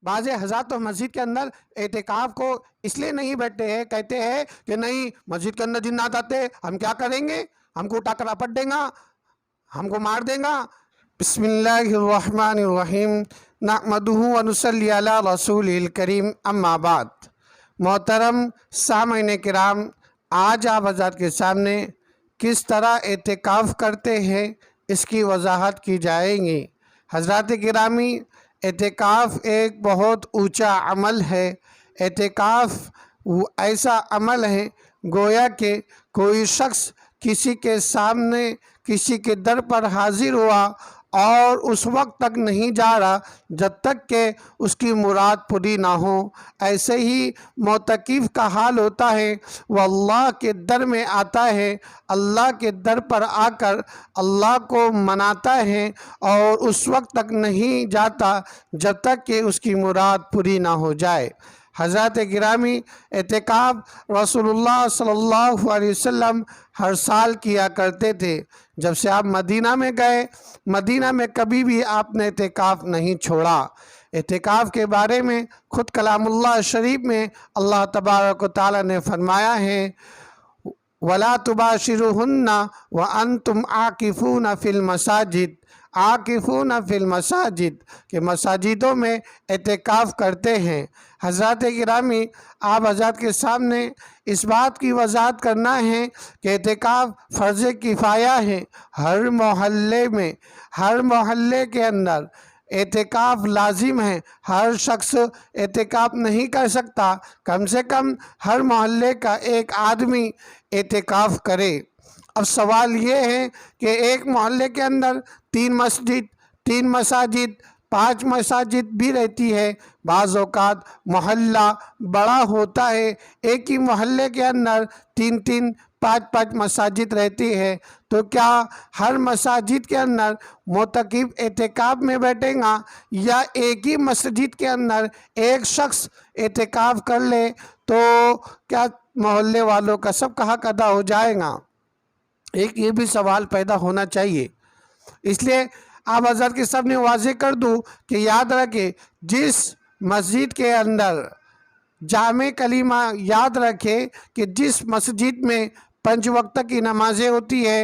بعض حضرات تو مسجد کے اندر اعتکاف کو اس لیے نہیں بیٹھتے ہیں، کہتے ہیں کہ نہیں مسجد کے اندر جنات آتے ہم کیا کریں گے، ہم کو اٹھا کر اپٹ دیں گا، ہم کو مار دیں گا۔ بسم اللہ الرحمن الرحیم، نحمدہ ونصلی علی رسول الکریم، اما بعد۔ محترم سامعین کرام، آج آپ حضرات کے سامنے کس طرح اعتکاف کرتے ہیں اس کی وضاحت کی جائے گی۔ حضرات گرامی، اعتکاف ایک بہت اونچا عمل ہے۔ اعتکاف ایسا عمل ہے گویا کہ کوئی شخص کسی کے سامنے، کسی کے در پر حاضر ہوا اور اس وقت تک نہیں جا رہا جب تک کہ اس کی مراد پوری نہ ہو۔ ایسے ہی معتکف کا حال ہوتا ہے، وہ اللہ کے در میں آتا ہے، اللہ کے در پر آ کر اللہ کو مناتا ہے اور اس وقت تک نہیں جاتا جب تک کہ اس کی مراد پوری نہ ہو جائے۔ حضرات گرامی، اعتکاف رسول اللہ صلی اللہ علیہ وسلم ہر سال کیا کرتے تھے۔ جب سے آپ مدینہ میں گئے، مدینہ میں کبھی بھی آپ نے اعتکاف نہیں چھوڑا۔ اعتکاف کے بارے میں خود کلام اللہ شریف میں اللہ تبارک و تعالیٰ نے فرمایا ہے، وَلَا تُبَاشِرُوهُنَّ وَأَنْتُمْ عَاكِفُونَ فِي الْمَسَاجِدِ، عاکفون فی المساجد، کہ مساجدوں میں اعتکاف کرتے ہیں۔ حضرات گرامی، آپ حضرات کے سامنے اس بات کی وضاحت کرنا ہے کہ اعتکاف فرض کفایہ ہے۔ ہر محلے میں، ہر محلے کے اندر اعتکاف لازم ہے۔ ہر شخص اعتکاف نہیں کر سکتا، کم سے کم ہر محلے کا ایک آدمی اعتکاف کرے۔ اب سوال یہ ہے کہ ایک محلے کے اندر 3 مسجد، 3 مساجد، 5 مساجد بھی رہتی ہے۔ بعض اوقات محلہ بڑا ہوتا ہے، ایک ہی محلے کے اندر 3 5 مساجد رہتی ہے، تو کیا ہر مساجد کے اندر معتکف اعتکاف میں بیٹھیں گا، یا ایک ہی مسجد کے اندر ایک شخص اعتکاف کر لے تو کیا محلے والوں کا سب کا حق ادا ہو جائے گا؟ ایک یہ بھی سوال پیدا ہونا چاہیے۔ اس لیے آپ حضرت کے سامنے واضح کر دوں کہ یاد رکھیں، جس مسجد کے اندر جامع کلمہ یاد رکھے کہ جس مسجد میں 5 وقت کی نمازیں ہوتی ہے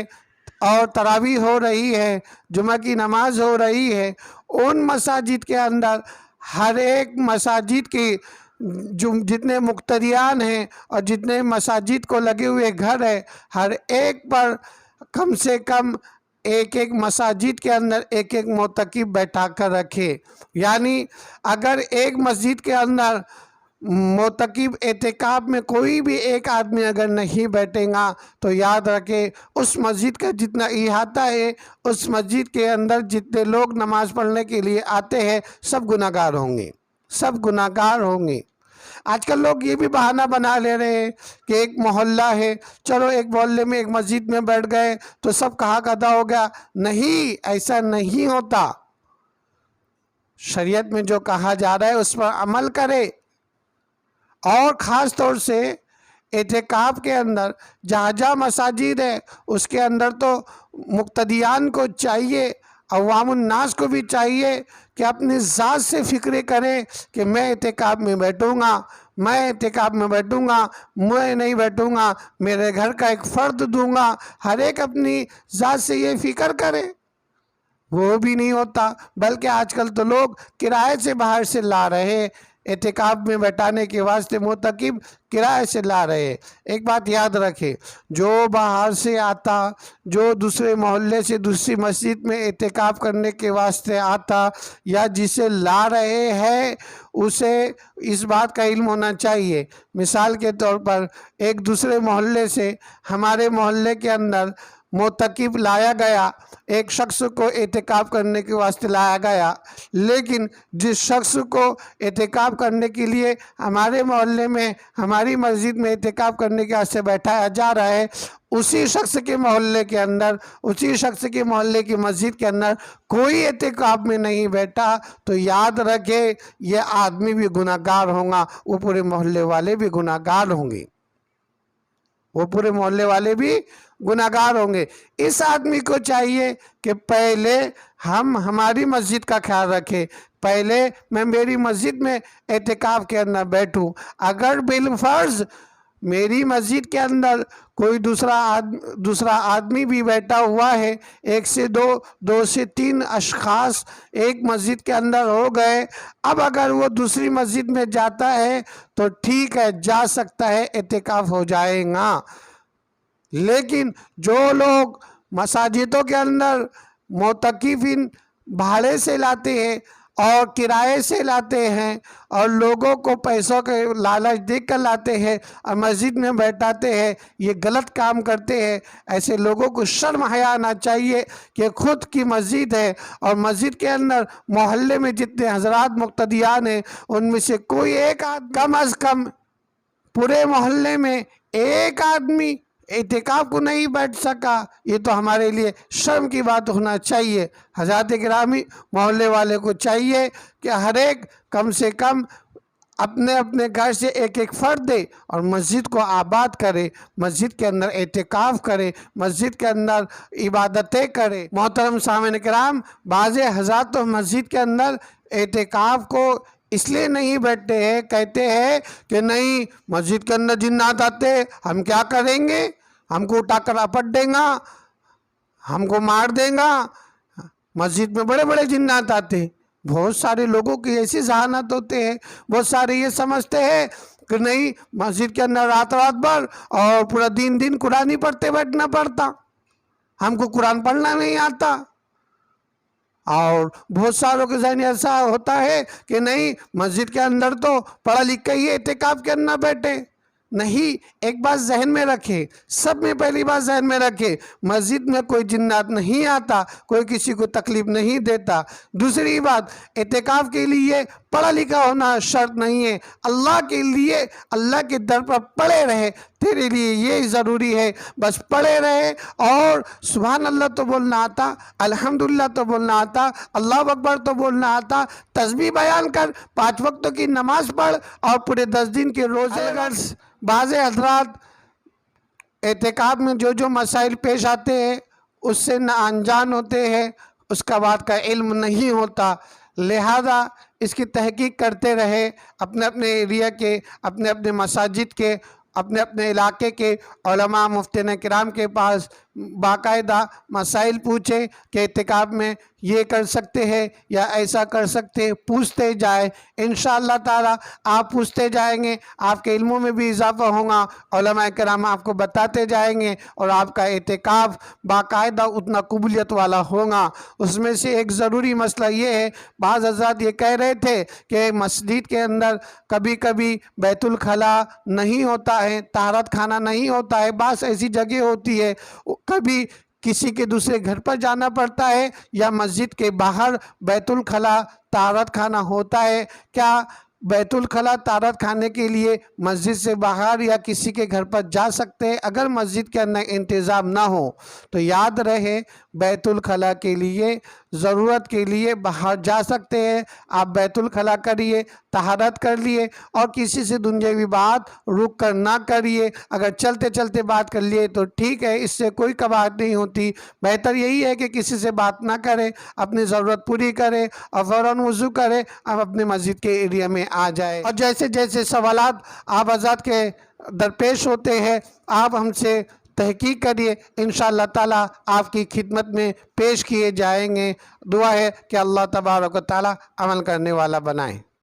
اور تراویح ہو رہی ہے، جمعہ کی نماز ہو رہی ہے، ان مساجد کے اندر ہر ایک مساجد کی جتنے مقتدیان ہیں اور جتنے مساجد کو لگے ہوئے گھر ہیں، ہر ایک پر کم سے کم ایک مساجد کے اندر ایک معتکف بیٹھا کر رکھے۔ یعنی اگر ایک مسجد کے اندر معتکف اعتکاف میں کوئی بھی ایک آدمی اگر نہیں بیٹھے گا تو یاد رکھے اس مسجد کا جتنا احاطہ ہے، اس مسجد کے اندر جتنے لوگ نماز پڑھنے کے لیے آتے ہیں سب گناہ گار ہوں گے، سب گناہ گار ہوں گے۔ آج کل لوگ یہ بھی بہانہ بنا لے رہے ہیں کہ ایک محلہ ہے، چلو ایک محلے میں ایک مسجد میں بیٹھ گئے تو سب کا حق ادا ہو گیا۔ نہیں، ایسا نہیں ہوتا۔ شریعت میں جو کہا جا رہا ہے اس پر عمل کرے، اور خاص طور سے اعتکاف کے اندر جہاں جہاں مساجد ہے اس کے اندر تو مقتدیان کو چاہیے، عوام الناس کو بھی چاہیے کہ اپنی ذات سے فکر کریں کہ میں اعتکاف میں بیٹھوں گا، میں اعتکاف میں بیٹھوں گا، میں نہیں بیٹھوں گا، میرے گھر کا ایک فرد دوں گا۔ ہر ایک اپنی ذات سے یہ فکر کرے، وہ بھی نہیں ہوتا، بلکہ آج کل تو لوگ کرائے سے باہر سے لا رہے ہیں، اعتکاف میں بیٹھانے کے واسطے معتکف کرائے سے لا رہے ہیں۔ ایک بات یاد رکھے، جو باہر سے آتا، جو دوسرے محلے سے دوسری مسجد میں اعتکاف کرنے کے واسطے آتا یا جسے لا رہے ہیں، اسے اس بات کا علم ہونا چاہیے۔ مثال کے طور پر ایک دوسرے محلے سے ہمارے محلے کے اندر معتکف لایا گیا، ایک شخص کو اعتکاف کرنے کے واسطے لایا گیا، لیکن جس شخص کو اعتکاف کرنے کے لیے ہمارے محلے میں، ہماری مسجد میں اعتکاف کرنے کے واسطے بیٹھایا جا رہا ہے، اسی شخص کے محلے کے اندر، اسی شخص کے محلے کی مسجد کے اندر کوئی اعتکاف میں نہیں بیٹھا تو یاد رکھے یہ آدمی بھی گناہ گار ہوگا، وہ پورے محلے والے بھی گناہ گار ہوں گے، وہ پورے محلے والے بھی گناہ گار ہوں گے۔ اس آدمی کو چاہیے کہ پہلے ہم ہماری مسجد کا خیال رکھیں، پہلے میں میری مسجد میں اعتکاف کے اندر بیٹھوں، اگر بالفرض میری مسجد کے اندر کوئی دوسرا آدمی بھی بیٹھا ہوا ہے، ایک سے دو سے تین اشخاص ایک مسجد کے اندر ہو گئے، اب اگر وہ دوسری مسجد میں جاتا ہے تو ٹھیک ہے، جا سکتا ہے، اعتکاف ہو جائے گا۔ لیکن جو لوگ مساجدوں کے اندر معتکفین بھاڑے سے لاتے ہیں اور کرائے سے لاتے ہیں اور لوگوں کو پیسوں کے لالچ دے کر لاتے ہیں اور مسجد میں بیٹھاتے ہیں، یہ غلط کام کرتے ہیں۔ ایسے لوگوں کو شرم حیا آنا چاہیے کہ خود کی مسجد ہے اور مسجد کے اندر محلے میں جتنے حضرات مقتدیان ہیں ان میں سے کوئی ایک آدمی، کم از کم پورے محلے میں ایک آدمی اعتکاف کو نہیں بیٹھ سکا، یہ تو ہمارے لیے شرم کی بات ہونا چاہیے۔ حضرات گرامی، محلے والے کو چاہیے کہ ہر ایک کم سے کم اپنے اپنے گھر سے ایک ایک فرد دے اور مسجد کو آباد کرے، مسجد کے اندر اعتکاف کرے، مسجد کے اندر عبادتیں کرے۔ محترم سامعین کرام، بعض حضرات تو مسجد کے اندر اعتکاف کو اس لیے نہیں بیٹھتے ہیں، کہتے ہیں کہ نہیں مسجد کے اندر جنات آتے، ہم کیا کریں گے، ہم کو اٹھا کر اپٹ دیں گا، ہم کو مار دیں گا۔ مسجد میں بڑے بڑے جنات آتے ہیں۔ بہت سارے لوگوں کی ایسی ذہانت ہوتے ہیں، بہت سارے یہ سمجھتے ہیں کہ نہیں مسجد کے اندر رات بھر اور پورا دن قرآن ہی پڑھتے بیٹھنا پڑتا، ہم کو قرآن پڑھنا نہیں آتا۔ اور بہت ساروں کے ذہن ایسا ہوتا ہے کہ نہیں مسجد کے اندر تو پڑھا لکھا ہی اعتکاف کے اندر بیٹھے۔ نہیں، ایک بات ذہن میں رکھے، سب میں پہلی بات ذہن میں رکھے، مسجد میں کوئی جنات نہیں آتا، کوئی کسی کو تکلیف نہیں دیتا۔ دوسری بات، اعتکاف کے لیے پڑھا لکھا ہونا شرط نہیں ہے، اللہ کے لیے اللہ کے در پر پڑے رہے، تیرے لیے یہ ضروری ہے، بس پڑے رہے اور سبحان اللہ تو بولنا آتا، الحمدللہ تو بولنا آتا، اللہ اکبر تو بولنا آتا، تسبیح بیان کر، 5 وقتوں کی نماز پڑھ اور پورے 10 دن کے روزے رکھ۔ بعض حضرات اعتکاف میں جو مسائل پیش آتے ہیں اس سے نہ انجان ہوتے ہیں، اس کا بات کا علم نہیں ہوتا، لہذا اس کی تحقیق کرتے رہے، اپنے اپنے ایریا کے، اپنے اپنے مساجد کے، اپنے اپنے علاقے کے علماء مفتیان کرام کے پاس باقاعدہ مسائل پوچھیں کہ اعتکاف میں یہ کر سکتے ہیں یا ایسا کر سکتے ہیں، پوچھتے جائیں۔ انشاءاللہ تعالی آپ پوچھتے جائیں گے، آپ کے علموں میں بھی اضافہ ہوگا، علماء کرام آپ کو بتاتے جائیں گے اور آپ کا اعتکاف باقاعدہ اتنا قبولیت والا ہوگا۔ اس میں سے ایک ضروری مسئلہ یہ ہے، بعض حضرات یہ کہہ رہے تھے کہ مسجد کے اندر کبھی کبھی بیت الخلا نہیں ہوتا ہے، طہارت خانہ نہیں ہوتا ہے، بعض ایسی جگہ ہوتی ہے کبھی کسی کے دوسرے گھر پر جانا پڑتا ہے یا مسجد کے باہر بیت الخلا طہارت خانہ ہوتا ہے، کیا بیت الخلا طہارت خانے کے لیے مسجد سے باہر یا کسی کے گھر پر جا سکتے ہیں؟ اگر مسجد کے اندر انتظام نہ ہو تو یاد رہے بیت الخلا کے لیے ضرورت کے لیے باہر جا سکتے ہیں، آپ بیت الخلا کریے، طہارت کر لیے اور کسی سے دنیاوی بات رک کر نہ کریے، اگر چلتے چلتے بات کر لیے تو ٹھیک ہے، اس سے کوئی کباہت نہیں ہوتی۔ بہتر یہی ہے کہ کسی سے بات نہ کرے، اپنی ضرورت پوری کرے اور فوراً وضو کرے، اب اپنے مسجد کے ایریا میں آ جائے۔ اور جیسے جیسے سوالات آپ حضرات کے درپیش ہوتے ہیں آپ ہم سے تحقیق کریے، انشاءاللہ تعالی آپ کی خدمت میں پیش کیے جائیں گے۔ دعا ہے کہ اللہ تبارک و تعالی عمل کرنے والا بنائے۔